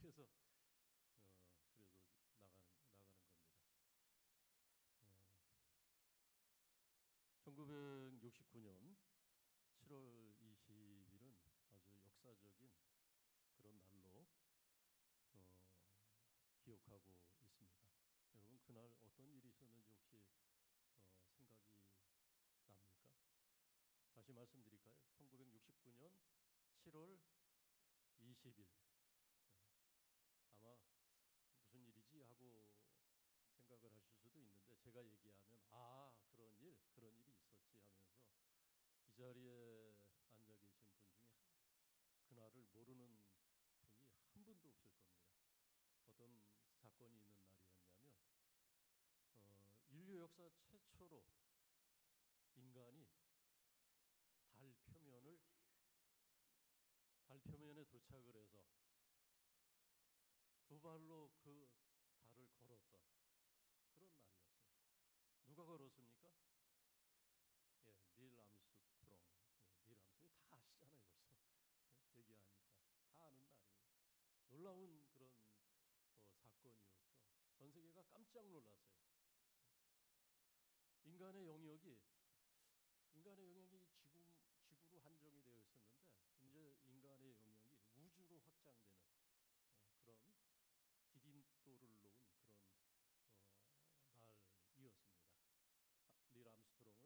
그래서 나가는 겁니다. 1969년 7월 20일은 아주 역사적인 그런 날로 기억하고 있습니다. 여러분 그날 어떤 일이 있었는지 혹시 생각이 납니까? 다시 말씀드릴까요? 1969년 7월 20일. 아마 무슨 일이지 하고 생각을 하실 수도 있는데 제가 얘기하면 그런 일이 있었지 하면서 이 자리에 앉아 계신 분 중에 그날을 모르는 분이 한 분도 없을 겁니다. 어떤 사건이 있는 날이었냐면 인류 역사 최초로 인간이 달 표면에 도착을 해서 두 발로 그 달을 걸었던 그런 날이었어요. 누가 걸었습니까? 닐 암스트롱. 닐 암스트롱이 다 아시잖아요, 벌써. 얘기하니까 다 아는 날이에요. 놀라운 그런 사건이었죠. 전 세계가 깜짝 놀랐어요. 인간의 영역이 지구로 한정이 되어 있었는데 이제 인간의 영역이 우주로 확장되는 그런 디딤돌을 놓은 그런 날이었습니다. 닐 암스트롱은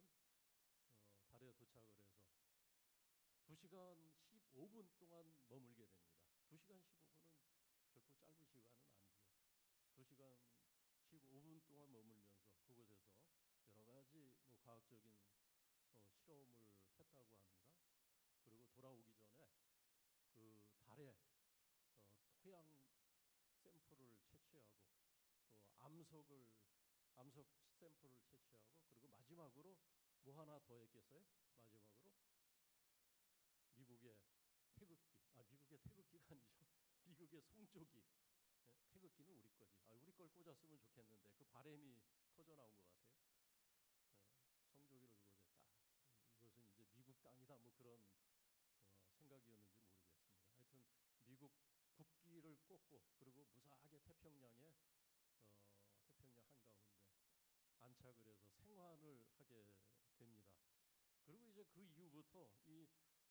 달에 도착을 해서 2시간 15분 동안 머물게 됩니다. 2시간 15분은 결코 짧은 시간은 아니죠. 2시간 15분 동안 머물면서 그곳에서 여러 가지 과학적인 실험을 했다고 합니다. 그리고 돌아오기 전에 그 달에 토양 샘플을 채취하고 또 암석 샘플을 채취하고 그리고 마지막으로 뭐 하나 더 했겠어요? 마지막으로 미국의 태극기가 아니죠. 미국의 송조기. 태극기는 우리 거지. 우리 걸 꽂았으면 좋겠는데 그 바람이 터져 나온 것 같아요. 송조기를 그곳에 딱 이것은 이제 미국 땅이다 그런 생각이었는지 모르겠습니다. 하여튼 미국 국기를 꽂고 그리고 무사하게 태평양 한가운데 안착을 해서 생환을 하게 됩니다. 그리고 이제 그 이후부터 이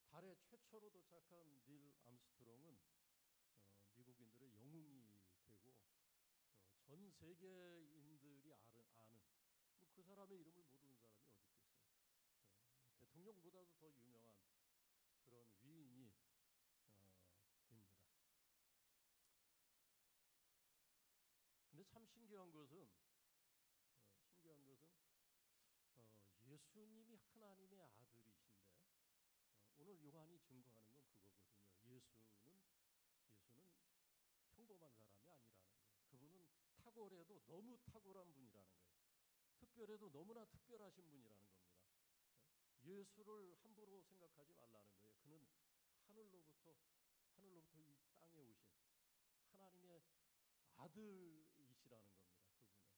달에 최초로 도착한 닐 암스트롱은 미국인들의 영웅이 되고 전 세계인들이 아는 그 사람의 이름을 모르는 사람이 어디 있겠어요. 대통령보다도 더 유명한 그런 위인이 됩니다. 근데 참 신기한 것은 예수님이 하나님의 아들이신데 오늘 요한이 증거하는 건 그거거든요. 예수는 평범한 사람이 아니라는 거예요. 그분은 탁월해도 너무 탁월한 분이라는 거예요. 특별해도 너무나 특별하신 분이라는 겁니다. 예수를 함부로 생각하지 말라는 거예요. 그는 하늘로부터 이 땅에 오신 하나님의 아들이시라는 겁니다. 그분은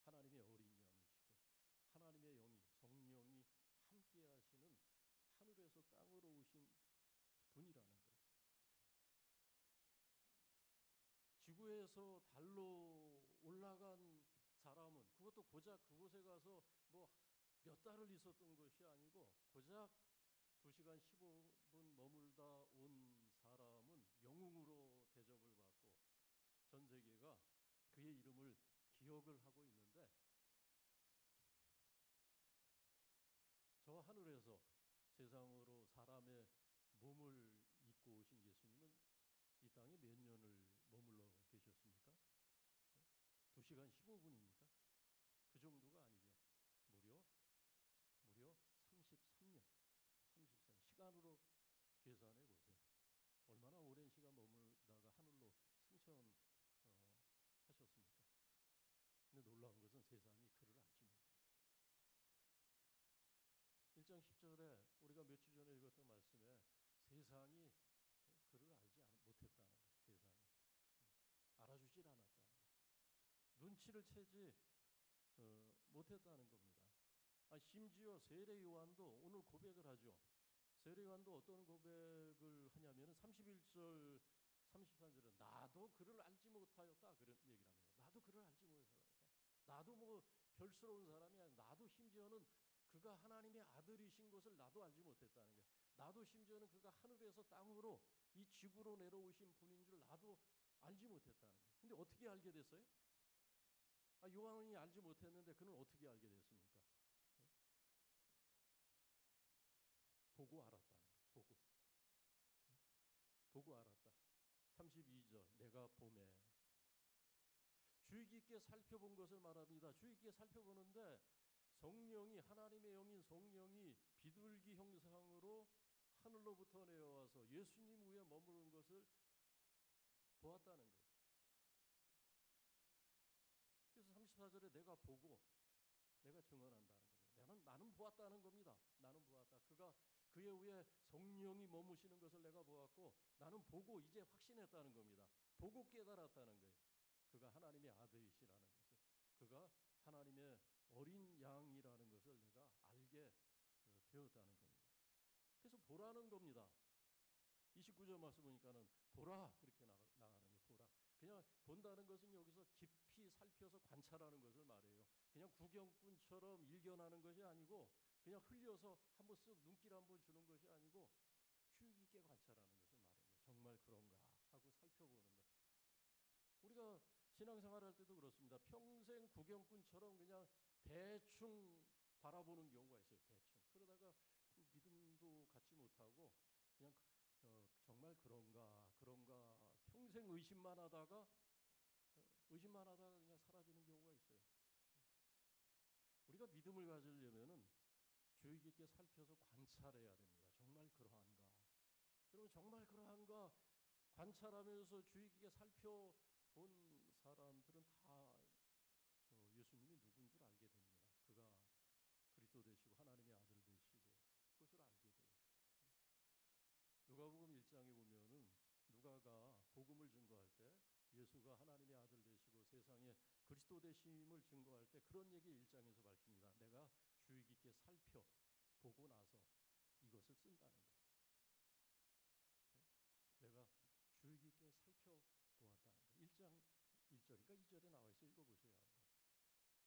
하나님의 어린 양이시고 하나님의 영이 성령이 함께 하시는 하늘에서 땅으로 오신 분이라는 거예요. 지구에서 달로 올라간 사람은 그것도 고작 그곳에 가서 몇 달을 있었던 것이 아니고 고작 2시간 15분 머물다 온 사람은 영웅으로 대접을 받고 전 세계가 그의 이름을 기억을 하고 있는데 저 하늘에서 세상으로 사람의 몸을 입고 오신 예수님은 이 땅에 몇 년을 머물러 계셨습니까? 2시간 15분입니까? 그 정도가 아니죠. 무려 33년 시간으로 계산해 보세요. 얼마나 오랜 시간 머물다가 하늘로 승천하셨습니까? 근데 놀라운 것은 세상이 그를 알지 못해요. 1장 10절에 우리가 몇 주 전에 읽었던 말씀에 세상이 그를 알지 못했다는 거예요. 세상이 알아주질 않았다는 거예요. 눈치를 채지 못했다는 겁니다. 심지어 세례 요한도 오늘 고백을 하죠. 세례 요한도 어떤 고백을 하냐면 31절 33절에 나도 그를 알지 못하였다 그런 얘기를 합니다. 나도 그를 알지 못하였다. 나도 뭐 별스러운 사람이 아니라 나도 심지어는 그가 하나님의 아들이신 것을 나도 알지 못했다는 거예요. 나도 심지어는 그가 하늘에서 땅으로 이 지구로 내려오신 분인 줄 나도 알지 못했다는 거예요. 근데 어떻게 알게 됐어요? 요한이 알지 못했는데 그는 어떻게 알게 됐습니까? 예? 보고 알았다는 거예요. 보고 알았다. 32절 내가 봄에 주의 깊게 살펴본 것을 말합니다. 주의 깊게 살펴보는데 성령이 하나님의 영인 성령이 비둘기 형상으로 하늘로부터 내려와서 예수님 위에 머무른 것을 보았다는 거예요. 그래서 34절에 내가 보고 내가 증언한다는 겁니다. 나는 보았다는 겁니다. 나는 보았다. 그의 위에 성령이 머무시는 것을 내가 보았고 나는 보고 이제 확신했다는 겁니다. 보고 깨달았다는 거예요. 그가 하나님의 아들이시라는 것을, 그가 하나님의 어린 양이라는 것을 내가 알게 되었다는 겁니다. 그래서 보라는 겁니다. 29절 말씀 보니까는 보라 그렇게 나가는 거예요. 보라. 그냥 본다는 것은 여기서 깊이 살펴서 관찰하는 것을 말해요. 그냥 구경꾼처럼 일견하는 것이 아니고 그냥 흘려서 한번 쓱 눈길 한번 주는 것이 아니고 주의 깊게 관찰하는 것을 말하는 거예요. 정말 그런가 하고 살펴보는 것. 우리가 신앙생활 할 때도 그렇습니다. 평생 구경꾼처럼 그냥 대충 바라보는 경우가 있어요. 대충. 그러다가 그 믿음도 갖지 못하고 그냥 정말 그런가 평생 의심만 하다가 그냥 사라지는 경우가 있어요. 우리가 믿음을 가지려면은 주의 깊게 살펴서 관찰해야 됩니다. 정말 그러한가? 여러분 정말 그러한가? 관찰하면서 주의 깊게 살펴본 사람들은 다 예수님이 누군 줄 알게 됩니다. 그가 그리스도 되시고 하나님의 아들 되시고 그것을 알게 돼요. 누가복음 1장에 보면은 누가가 복음을 증거할 때 예수가 하나님의 아들 되시고 세상에 그리스도 되심을 증거할 때 그런 얘기 1장에서 밝힙니다. 내가 주의 깊게 살펴보고 나서 이것을 쓴다는 거예요. 내가 주의 깊게 살펴보았다는 거예요. 1장 1절인가 2절에 나와 있어 읽어보세요. 한번.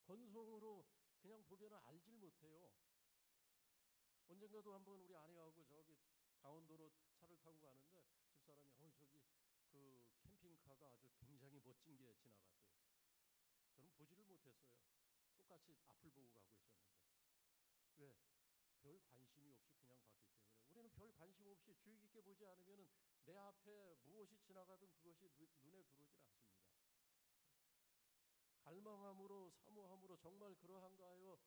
건성으로 그냥 보면 알질 못해요. 언젠가도 한번 우리 아내하고 저기 강원도로 차를 타고 가는데 집사람이 저기 그 캠핑카가 아주 굉장히 멋진 게 지나갔대요. 저는 보지를 못했어요. 똑같이 앞을 보고 가고 있었는데. 왜? 별 관심이 없이 그냥 봤기 때문에. 우리는 별 관심 없이 주의 깊게 보지 않으면 내 앞에 무엇이 지나가든 그것이 눈에 들어오질 않습니다. 갈망함으로 사모함으로 정말 그러한가 하여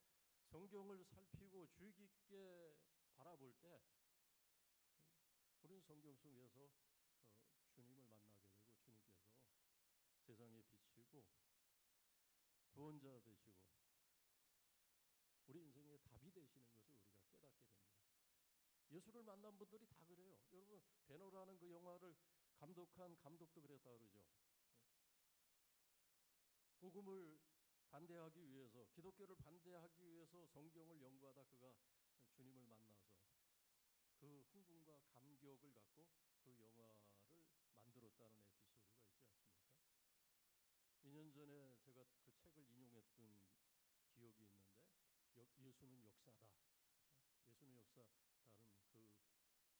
성경을 살피고 주의 깊게 바라볼 때 우리는 성경 속에서 주님을 만나게 되고 주님께서 세상에 비치고 구원자 되시고 우리 인생의 답이 되시는 것을 우리가 깨닫게 됩니다. 예수를 만난 분들이 다 그래요. 여러분 베너라는 그 영화를 감독한 감독도 그랬다 그러죠. 복음을 반대하기 위해서 기독교를 반대하기 위해서 성경을 연구하다 그가 주님을 만나서 그 흥분과 감격을 갖고 그 영화를 만들었다는 에피소드가 있지 않습니까? 2년 전에 제가 그 책을 인용했던 기억이 있는데 예수는 역사다. 예수는 역사다는 그 책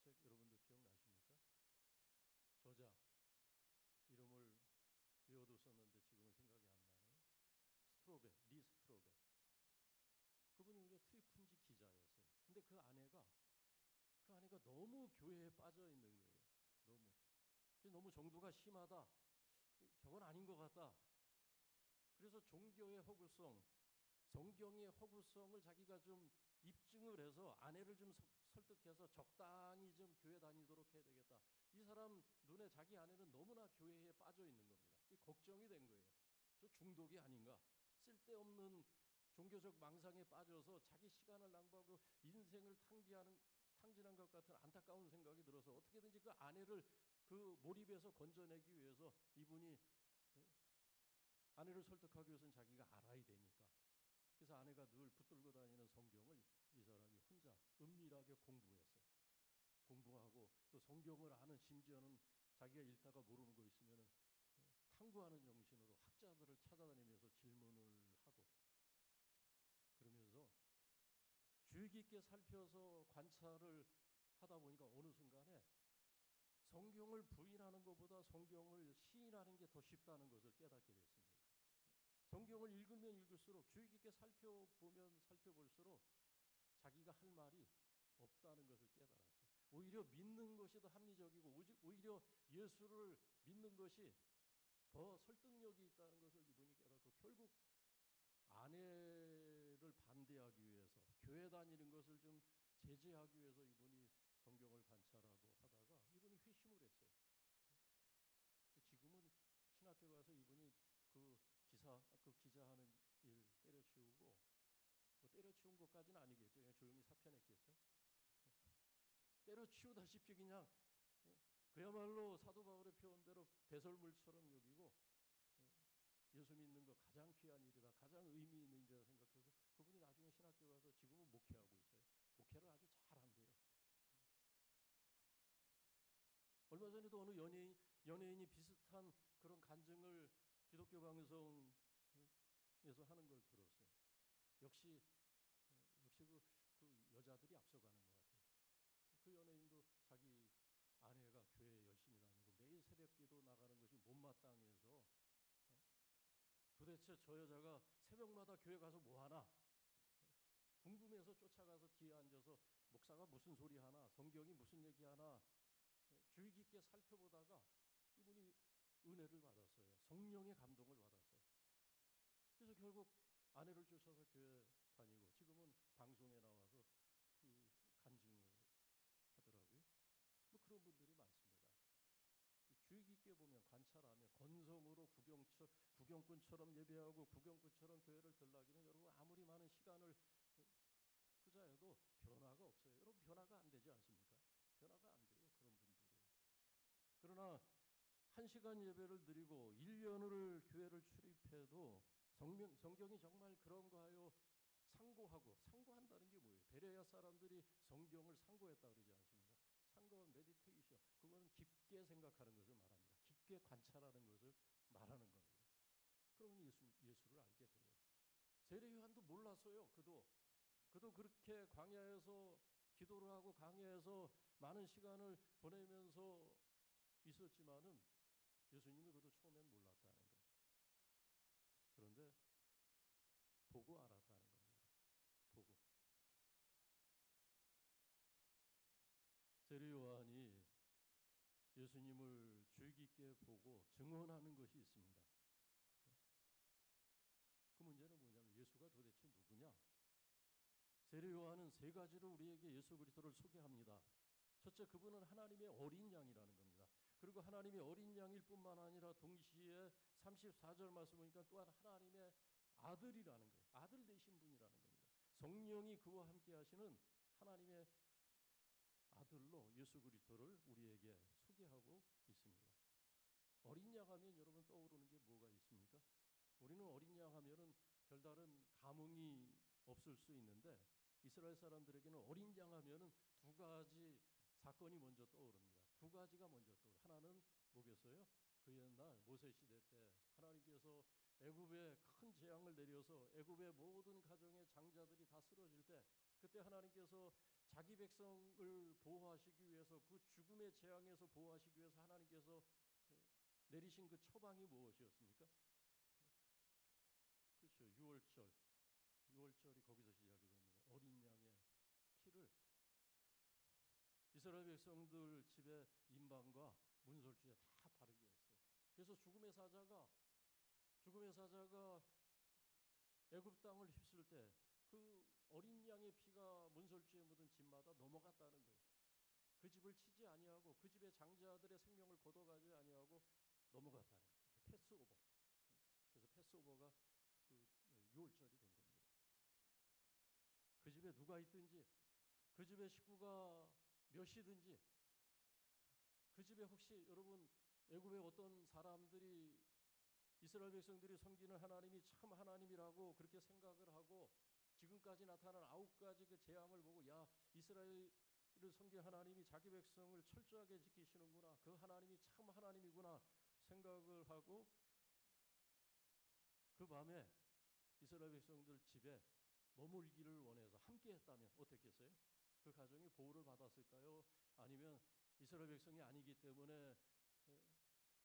여러분들 기억나십니까? 저자 이름을 외워뒀었는데 지금은 생각이 안 나네요. 리 스트로베. 그분이 우리가 트리푼지 기자였어요. 근데 그 아내가 너무 교회에 빠져 있는 거예요. 너무 정도가 심하다. 저건 아닌 것 같다. 그래서 종교의 허구성, 성경의 허구성을 자기가 좀 입증을 해서 아내를 좀 설득해서 적당히 좀 교회 다니도록 해야 되겠다. 이 사람 눈에 자기 아내는 너무나 교회에 빠져 있는 겁니다. 이 걱정이 된 거예요. 저 중독이 아닌가? 쓸데없는 종교적 망상에 빠져서 자기 시간을 낭비하고 인생을 탕진한 것 같은 안타까운 생각이 들어서 어떻게든지 그 아내를 그 몰입에서 건져내기 위해서 이분이 아내를 설득하기 위해서는 자기가 알아야 되니까. 그래서 아내가 늘 붙들고 다니는 성경을 이 사람이 혼자 은밀하게 공부했어요. 공부하고 또 성경을 아는 심지어는 자기가 읽다가 모르는 거 있으면은 탐구하는 정신으로 학자들을 찾아다니면서 질문을 하고 그러면서 주의 깊게 살펴서 관찰을 하다 보니까 어느 순간에 성경을 부인하는 것보다 성경을 시인하는 게 더 쉽다는 것을 깨닫게 됐습니다. 성경을 읽으면 읽을수록 주의 깊게 살펴보면 살펴볼수록 자기가 할 말이 없다는 것을 깨달았어요. 오히려 믿는 것이 더 합리적이고 오히려 예수를 믿는 것이 더 설득력이 있다는 것을 이분이 깨닫고 결국 아내를 반대하기 위해서 교회 다니는 것을 좀 제재하기 위해서 이분이 성경을 관찰하고 하다가 이분이 회심을 했어요. 지금은 신학교 가서 이분이 그 기자하는 일 때려치우고 뭐 때려치운 것까지는 아니겠죠. 그냥 조용히 사표냈겠죠. 때려치우다시피 그냥 그야말로 사도 바울의 표현대로 배설물처럼 여기고 예수 믿는 거 가장 귀한 일이다. 가장 의미 있는 일이다 생각해서 그분이 나중에 신학교 가서 지금은 목회하고 있어요. 목회를 아주 잘한대요. 얼마 전에도 어느 연예인이 비슷한 그런 간증을 기독교 방송에서 하는 걸 들었어요. 역시 그 여자들이 앞서가는 것 같아요. 그 연예인도 자기 아내가 교회에 열심히 다니고 매일 새벽기도 나가는 것이 못마땅해서 도대체 저 여자가 새벽마다 교회 가서 뭐 하나 궁금해서 쫓아가서 뒤에 앉아서 목사가 무슨 소리 하나 성경이 무슨 얘기 하나 주의 깊게 살펴보다가 이분이 은혜를 받았어요. 성령의 감동을 받았어요. 그래서 결국 아내를 쫓아서 교회 다니고 지금은 방송에 나와서 그 간증을 하더라고요. 뭐 그런 분들이 많습니다. 주의 깊게 보면 관찰하면 건성으로 구경꾼처럼 예배하고 구경꾼처럼 교회를 들락이면 여러분 아무리 많은 시간을 투자해도 변화가 없어요. 여러분 변화가 안 되지 않습니까? 변화가 안 돼요. 그런 분들은. 그러나 1시간 예배를 드리고 1년을 교회를 출입해도 성경이 정말 그런가요? 상고한다는 게 뭐예요? 베레아 사람들이 성경을 상고했다 그러지 않습니까? 상고는 메디테이션, 그거는 깊게 생각하는 것을 말합니다. 깊게 관찰하는 것을 말하는 겁니다. 그러면 예수를 알게 돼요. 세례 요한도 몰랐어요. 그도 그렇게 광야에서 기도를 하고 광야에서 많은 시간을 보내면서 있었지만은 예수님을 그도 처음엔 몰랐다는 거예요. 그런데 보고 알았다는 겁니다. 보고. 세례 요한이 예수님을 주의 깊게 보고 증언하는 것이 있습니다. 그 문제는 뭐냐면 예수가 도대체 누구냐? 세례 요한은 세 가지로 우리에게 예수 그리스도를 소개합니다. 첫째, 그분은 하나님의 어린 양이라는 겁니다. 그리고 하나님의 어린 양일 뿐만 아니라 동시에 34절 말씀 보니까 또한 하나님의 아들이라는 거예요. 아들 되신 분이라는 겁니다. 성령이 그와 함께 하시는 하나님의 아들로 예수 그리스도를 우리에게 소개하고 있습니다. 어린 양 하면 여러분 떠오르는 게 뭐가 있습니까? 우리는 어린 양 하면은 별다른 감흥이 없을 수 있는데 이스라엘 사람들에게는 어린 양 하면은 두 가지 사건이 먼저 떠오릅니다. 두 가지가 먼저 떠오르. 하나는 뭐겠어요? 그 옛날 모세 시대 때 하나님께서 애굽에 큰 재앙을 내려서 애굽의 모든 가정의 장자들이 다 쓰러질 때 그때 하나님께서 자기 백성을 보호하시기 위해서 그 죽음의 재앙에서 보호하시기 위해서 하나님께서 내리신 그 처방이 무엇이었습니까? 그렇죠. 유월절이 거기서 시작이 됩니다. 어린 양의 피를 이스라엘 백성들 집에 인방과 문설주에 다 바르게 했어요. 그래서 죽음의 사자가 애굽 땅을 휩쓸 때 그 어린 양의 피가 문설주에 묻은 집마다 넘어갔다는 거예요. 그 집을 치지 아니하고 그 집의 장자들의 생명을 걷어가지 아니하고 넘어갔다는 거예요. 이렇게 패스오버. 그래서 패스오버가 그 유월절이 된 겁니다. 그 집에 누가 있든지 그 집의 식구가 몇이든지 그 집에 혹시 여러분 애굽의 어떤 사람들이 이스라엘 백성들이 섬기는 하나님이 참 하나님이라고 그렇게 생각을 하고 지금까지 나타난 9가지 그 재앙을 보고 야 이스라엘이 성경 하나님이 자기 백성을 철저하게 지키시는구나. 그 하나님이 참 하나님이구나 생각을 하고 그 밤에 이스라엘 백성들 집에 머물기를 원해서 함께 했다면 어땠겠어요? 그 가정이 보호를 받았을까요? 아니면 이스라엘 백성이 아니기 때문에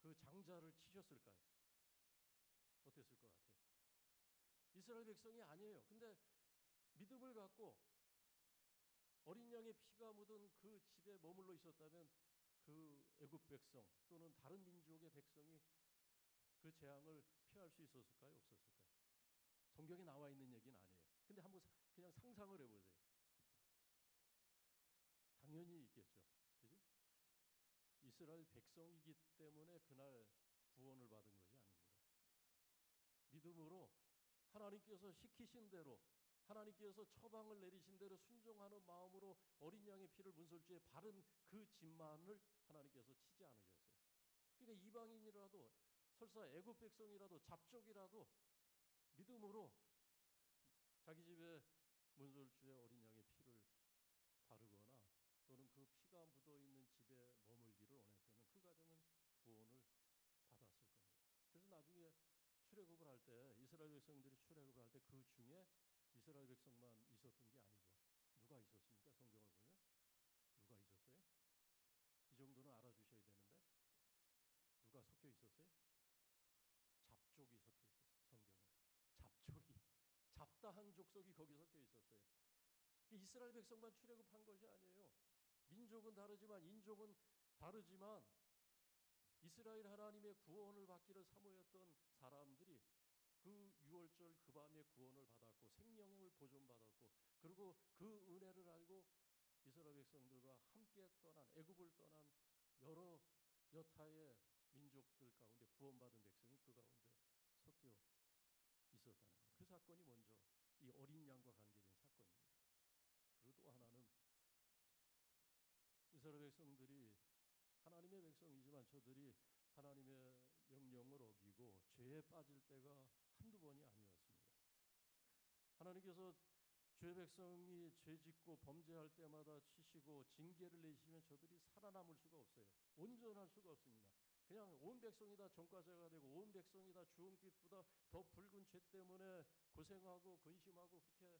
그 장자를 치셨을까요? 어땠을 것 같아요? 이스라엘 백성이 아니에요. 근데 믿음을 갖고 어린 양의 피가 묻은 그 집에 머물러 있었다면 그 애굽 백성 또는 다른 민족의 백성이 그 재앙을 피할 수 있었을까요? 없었을까요? 성경에 나와 있는 얘기는 아니에요. 근데 한번 그냥 상상을 해보세요. 당연히 있겠죠. 그죠? 이스라엘 백성이기 때문에 그날 구원을 받은 것이 아닙니다. 믿음으로 하나님께서 시키신 대로 하나님께서 처방을 내리신 대로 순종하는 마음으로 어린 양의 피를 문설주에 바른 그 집만을 하나님께서 치지 않으셨어요. 그러니까 이방인이라도 설사 애굽 백성이라도 잡족이라도 믿음으로 자기 집에 문설주에 어린 양의 피를 바르거나 또는 그 피가 묻어있는 집에 머물기를 원했다면 그 가정은 구원을 받았을 겁니다. 그래서 나중에 출애굽을 할 때 이스라엘 백성들이 출애굽을 할 때 그 중에 이스라엘 백성만 있었던 게 아니죠. 누가 있었습니까? 성경을 보면 누가 있었어요? 이 정도는 알아주셔야 되는데 누가 섞여 있었어요? 잡족이 섞여 있었어요. 성경에 잡족이 잡다한 족속이 거기 섞여 있었어요. 이스라엘 백성만 출애굽한 것이 아니에요. 민족은 다르지만 인종은 다르지만 이스라엘 하나님의 구원을 받기를 사모했던 사람들이 그 유월절 그 밤에 구원을 받았고 생명을 보존받았고 그리고 그 은혜를 알고 이스라엘 백성들과 함께 떠난 애굽을 떠난 여러 여타의 민족들 가운데 구원받은 백성이 그 가운데 섞여 있었다는 거예요. 그 사건이 먼저 이 어린 양과 관계된 사건입니다. 그리고 또 하나는 이스라엘 백성들이 하나님의 백성이지만 저들이 하나님의 명령을 어기고 죄에 빠질 때가 한두 번이 아니었습니다. 하나님께서 죄 백성이 죄짓고 범죄할 때마다 치시고 징계를 내시면 저들이 살아남을 수가 없어요. 온전할 수가 없습니다. 그냥 온 백성이 다 전과자가 되고 온 백성이 다 주홍빛보다 더 붉은 죄 때문에 고생하고 근심하고 그렇게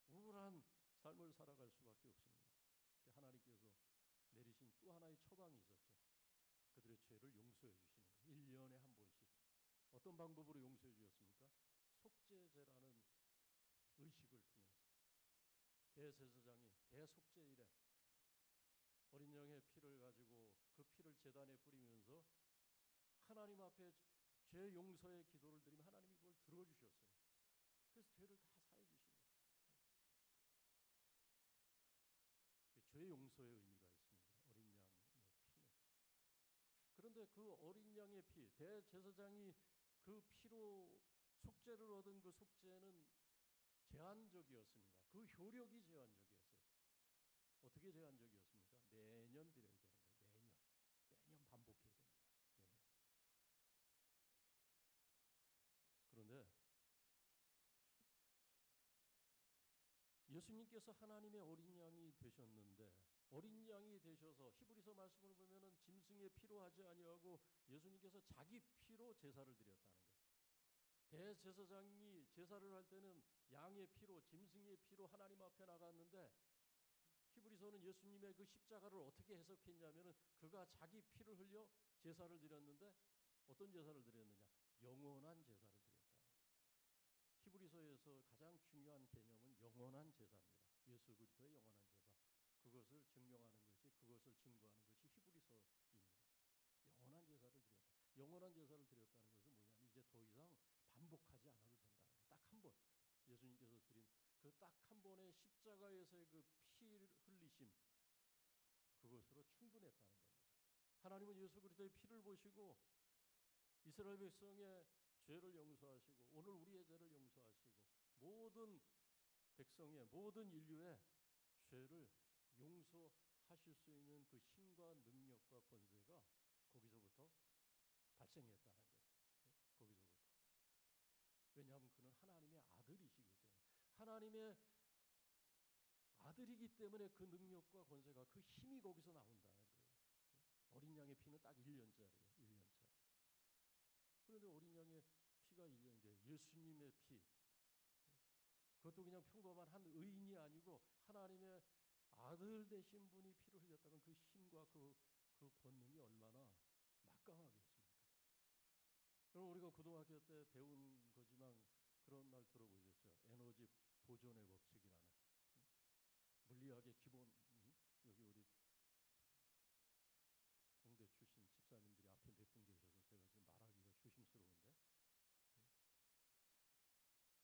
우울한 삶을 살아갈 수밖에 없습니다. 하나님께서 내리신 또 하나의 처방이 있었죠. 그들의 죄를 용서해 주시는 거예요. 1년에 한 번씩. 어떤 방법으로 용서해 주셨습니까? 속죄제라는 의식을 통해서 대제사장이 대속죄일에 어린 양의 피를 가지고 그 피를 제단에 뿌리면서 하나님 앞에 죄 용서의 기도를 드리면 하나님이 그걸 들어주셨어요. 그래서 죄를 다 사해 주신 거예요. 죄 용서의 의미가 있습니다. 어린 양의 피는. 그런데 그 어린 양의 피, 대제사장이 그 피로 속죄를 얻은 그 속죄는 제한적이었습니다. 그 효력이 제한적이었어요. 어떻게 제한적이었습니까? 매년 드려야 되는 거예요. 매년 반복해야 됩니다. 매년. 그런데 예수님께서 하나님의 어린 양이 되셨는데 어린 양이 되셔서 히브리서 말씀을 보면은 짐승의 피로 하지 아니하고 예수님께서 자기 피로 제사를 드렸다는 거예요. 대제사장이 제사를 할 때는 양의 피로 짐승의 피로 하나님 앞에 나갔는데 히브리서는 예수님의 그 십자가를 어떻게 해석했냐면은 그가 자기 피를 흘려 제사를 드렸는데 어떤 제사를 드렸느냐? 영원한 제사를 드렸다는 거예요. 히브리서에서 가장 중요한 개념은 영원한 제사입니다. 예수 그리스도의 영원한 제사. 그것을 증명하는 것이 그것을 증거하는 것이 히브리서입니다. 영원한 제사를 드렸다. 영원한 제사를 드렸다는 것은 뭐냐면 이제 더 이상 반복하지 않아도 된다는 거예요. 딱 한 번 예수님께서 드린 그 딱 한 번의 십자가에서의 그 피 흘리심 그것으로 충분했다는 겁니다. 하나님은 예수 그리스도의 피를 보시고 이스라엘 백성의 죄를 용서하시고 오늘 우리의 죄를 용서하시고 모든 백성의 모든 인류의 죄를 용서하실 수 있는 그 힘과 능력과 권세가 거기서부터 발생했다는 거예요. 거기서부터. 왜냐하면 그는 하나님의 아들이시기 때문에 하나님의 아들이기 때문에 그 능력과 권세가 그 힘이 거기서 나온다는 거예요. 어린 양의 피는 딱 1년짜리예요. 1년짜리. 그런데 어린 양의 피가 1년인데 예수님의 피, 그것도 그냥 평범한 한 의인이 아니고 하나님의 아들 되신 분이 피를 흘렸다면 그 힘과 그 권능이 얼마나 막강하겠습니까? 여러분, 우리가 고등학교 때 배운 거지만 그런 말 들어보셨죠? 에너지 보존의 법칙이라는. 물리학의 기본인, 여기 우리 공대 출신 집사님들이 앞에 몇 분 계셔서 제가 좀 말하기가 조심스러운데,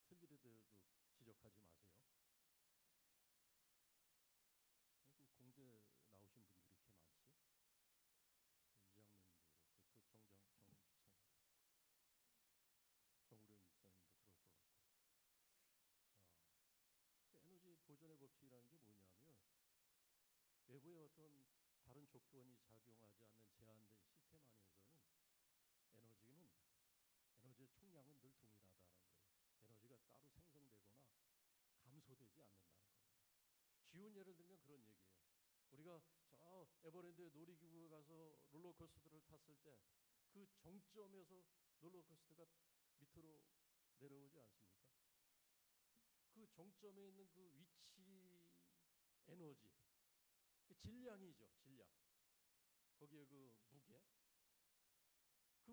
틀리더라도 지적하지 마세요. 그 공대 나오신 분들이 이렇게 많지? 이장님도 그렇고, 정은 집사님도 그렇고, 정우령 집사님도 그럴 것 같고. 그 에너지 보존의 법칙이라는 게 뭐냐면, 외부의 어떤 다른 조건이 작용하지 않는 제한된 시스템 안에서는 에너지의 총량은 늘 동일하다는 거예요. 에너지가 따로 생성되거나 감소되지 않는다는 겁니다. 쉬운 예를 들면 그런 얘기예요. 우리가 저 에버랜드 놀이기구에 가서 롤러코스터를 탔을 때 그 정점에서 롤러코스터가 밑으로 내려오지 않습니까? 그 정점에 있는 그 위치 에너지, 그 질량이죠, 질량. 거기에 그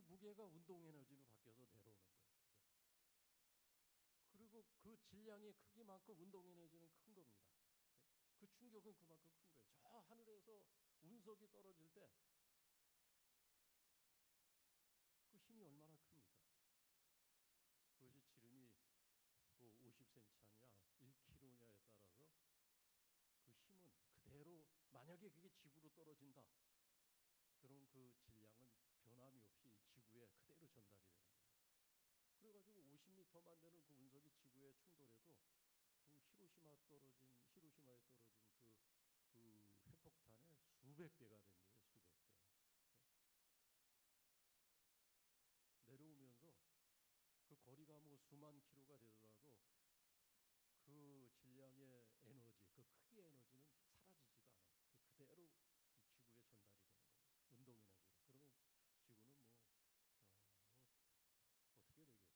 무게가 운동 에너지로 바뀌어서 내려오는 거예요. 그게. 그리고 그 질량의 크기만큼 운동 에너지는 큰 겁니다. 그 충격은 그만큼 큰 거예요. 저 하늘에서 운석이 떨어질 때 그 힘이 얼마나 큽니까? 그것이 지름이 뭐 50cm냐 1km냐에 따라서 그 힘은 그대로, 만약에 그게 지구로 떨어진다, 그럼 그 질량은 변함이 없이 지구에 그대로 전달이 되는 겁니다. 그래가지고 50m만 되는 그 운석이 지구에 충돌해도 그 히로시마에 떨어진 그 핵폭탄의 수백 배가 된대요. 수백 배. 내려오면서 그 거리가 뭐 수만 킬로가 되더라도 그 질량의 에너지, 그 크기의 에너지는 사라지지가 않아요. 그대로 이 지구에 전달이 되는 겁니다. 운동 에너지로. 그러면 지구는 뭐 어떻게 되겠어요?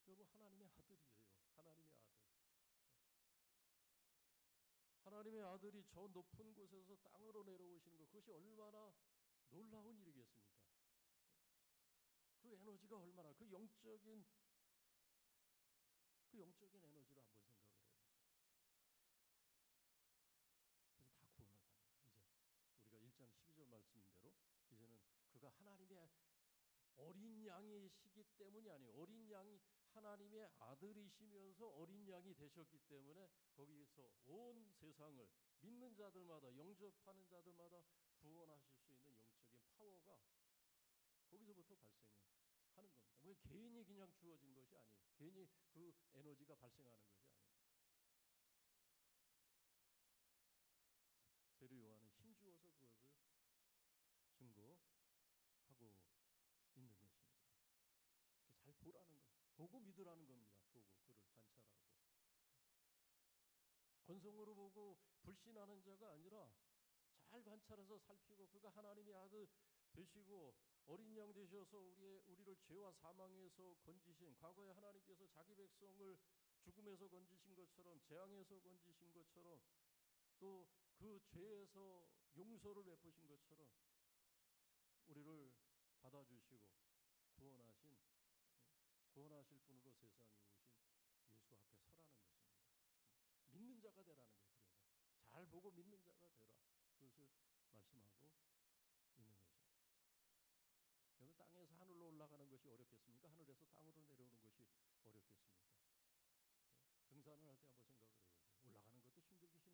여러분, 하나님의 아들이세요. 하나님의 아들. 하나님의 아들이 저 높은 곳에서 땅으로 내려오시는 것, 그것이 얼마나 놀라운 일이겠습니까? 그 에너지가 얼마나, 그 영적인 에너지를 한번 생각을 해보세요. 그래서 다 구원을 받는 거예요. 이제 우리가 1장 12절 말씀대로 이제는 그가 하나님의 어린 양이시기 때문이 아니에요. 어린 양이 하나님의 아들이시면서 어린 양이 되셨기 때문에 거기에서 온 세상을 믿는 자들마다, 영접하는 자들마다 구원하실 수 있는 영적인 파워가 거기서부터 발생을 하는 겁니다. 뭐 개인이 그냥 주어진 것이 아니에요. 개인이 그 에너지가 발생하는 것이 아닙니다. 세례 요한은 힘주어서 그것을 증거하고 있는 것입니다. 잘 보라는 거예요. 보고 믿으라는 겁니다. 보고 그를 관찰하고. 건성으로 보고 불신하는 자가 아니라 잘 관찰해서 살피고 그가 하나님의 아들 되시고 어린 양 되셔서 우리를 죄와 사망에서 건지신, 과거에 하나님께서 자기 백성을 죽음에서 건지신 것처럼, 재앙에서 건지신 것처럼, 또 그 죄에서 용서를 베푸신 것처럼 우리를 받아주시고 구원하실 분으로 세상에 오신 예수 앞에 서라는 것입니다. 믿는 자가 되라는 거예요. 그래서 잘 보고 믿는 자가 되라, 그것을 말씀하고 있는 것입니다. 여러분, 땅에서 하늘로 올라가는 것이 어렵겠습니까? 하늘에서 땅으로 내려오는 것이 어렵겠습니까? 등산을 할 때 한번 생각을 해보세요. 올라가는 것도 힘들어요.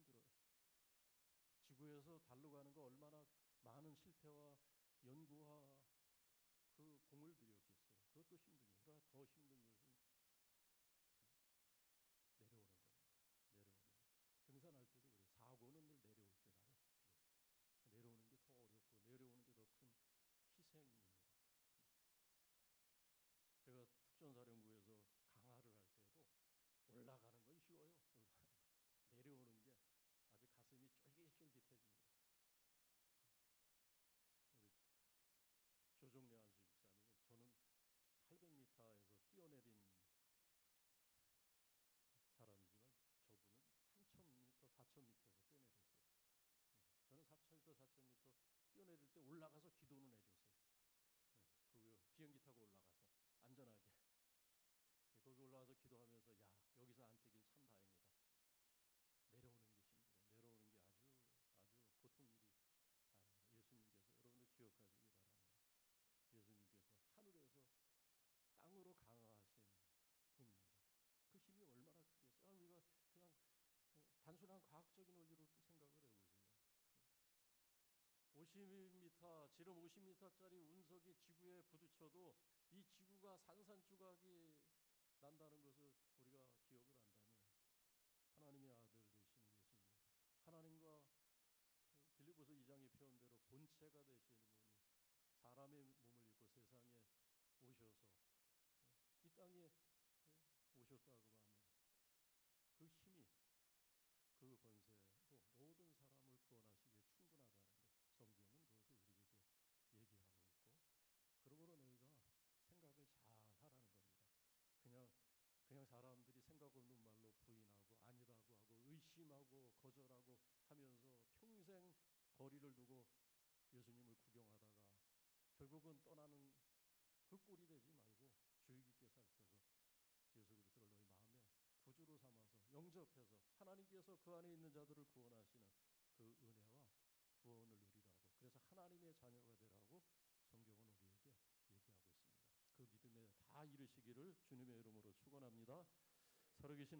지구에서 달로 가는 거 얼마나 많은 실패와 연구와 그 공을 들였겠어요. 그것도 힘듭니다. 그러나 더 힘든 것은 내려오는 겁니다. 등산할 때도 그래요. 사고는 늘 내려올 때 나요. 내려오는 게 더 어렵고 내려오는 게 더 큰 희생입니다. 제가 특전사령부에서 강화를 할 때도 올라가는 건 쉬워요. 뛰어내릴 때 올라가서 기도는 해줬어요. 그 비행기 타고 올라가서 안전하게 거기 올라가서 기도하면서 야 여기서 안 떼길 참 다행이다. 내려오는 게 힘들어요. 내려오는 게 아주 보통 일이 아닙니다. 예수님께서 여러분들 기억하시기 바랍니다. 예수님께서 하늘에서 땅으로 강화하신 분입니다. 그 힘이 얼마나 크겠어요. 우리가 그냥 단순한 과학적인 원리로 또 생각을 해보세요. 50m, 지름 50m짜리 운석이 지구에 부딪혀도 이 지구가 산산조각이 난다는 것을 우리가 기억을 한다면 하나님의 아들 되시는 예수님, 하나님과 빌립보서 2장의 표현대로 본체가 되시는 분이 사람의 몸을 입고 세상에 오셔서 이 땅에 오셨다고 하면 그 힘이 그 권세로 모든 사람을 구원하시기에 충분하다는 것. 성경은 그것을 우리에게 얘기하고 있고 그러므로 너희가 생각을 잘 하라는 겁니다. 그냥 사람들이 생각 없는 말로 부인하고 아니다고 하고 의심하고 거절하고 하면서 평생 거리를 두고 예수님을 구경하다가 결국은 떠나는 그 꼴이 되지 말고 주의 깊게 살펴서 예수 그리스도를 너희 마음에 구주로 삼아서 영접해서 하나님께서 그 안에 있는 자들을 구원하시는 그 은혜와 구원을 누리라고, 그래서 하나님의 자녀가 되라고 성경은 우리에게 얘기하고 있습니다. 그 믿음에 다 이르시기를 주님의 이름으로 축원합니다. 살아계신